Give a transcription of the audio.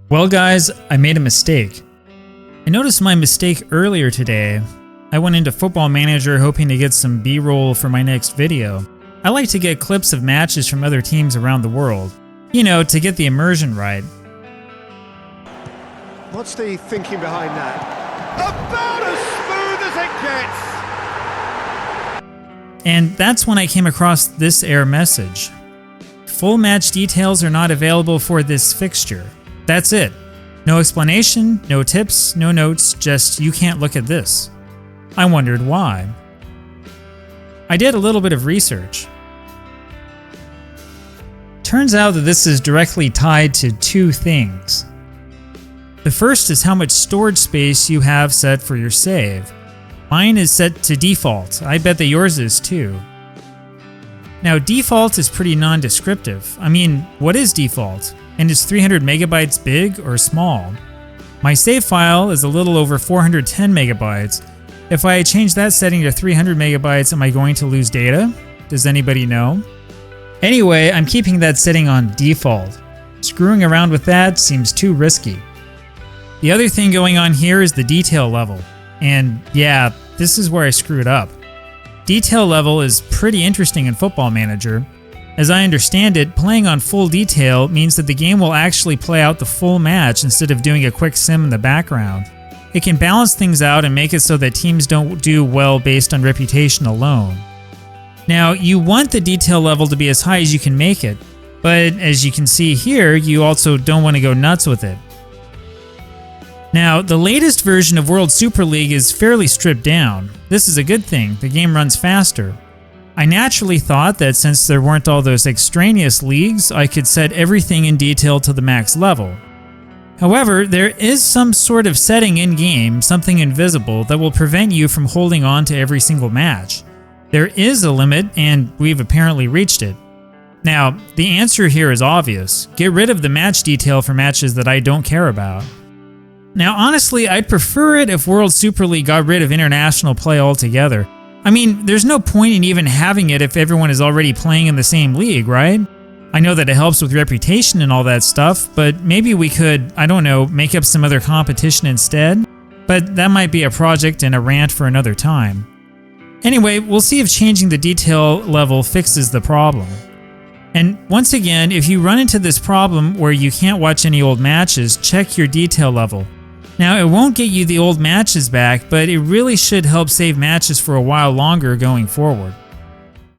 Well guys, I made a mistake. I noticed my mistake earlier today. I went into Football Manager hoping to get some B-roll for my next video. I like to get clips of matches from other teams around the world. You know, to get the immersion right. What's the thinking behind that? About as smooth as it gets! And that's when I came across this error message. Full match details are not available for this fixture. That's it. No explanation, no tips, no notes, just you can't look at this. I wondered why. I did a little bit of research. Turns out that this is directly tied to two things. The first is how much storage space you have set for your save. Mine is set to default. I bet that yours is too. Now, default is pretty non-descriptive. I mean, what is default? And is 300 megabytes big or small? My save file is a little over 410 megabytes. If I change that setting to 300 megabytes, am I going to lose data? Does anybody know? Anyway, I'm keeping that setting on default. Screwing around with that seems too risky. The other thing going on here is the detail level. And yeah, this is where I screwed up. Detail level is pretty interesting in Football Manager. As I understand it, playing on full detail means that the game will actually play out the full match instead of doing a quick sim in the background. It can balance things out and make it so that teams don't do well based on reputation alone. Now, you want the detail level to be as high as you can make it, but as you can see here, you also don't want to go nuts with it. Now, the latest version of World Super League is fairly stripped down. This is a good thing, the game runs faster. I naturally thought that since there weren't all those extraneous leagues, I could set everything in detail to the max level. However, there is some sort of setting in-game, something invisible, that will prevent you from holding on to every single match. There is a limit, and we've apparently reached it. Now, the answer here is obvious. Get rid of the match detail for matches that I don't care about. Now, honestly, I'd prefer it if World Super League got rid of international play altogether. I mean, there's no point in even having it if everyone is already playing in the same league, right? I know that it helps with reputation and all that stuff, but maybe we could, I don't know, make up some other competition instead? But that might be a project and a rant for another time. Anyway, we'll see if changing the detail level fixes the problem. And once again, if you run into this problem where you can't watch any old matches, check your detail level. Now, it won't get you the old matches back, but it really should help save matches for a while longer going forward.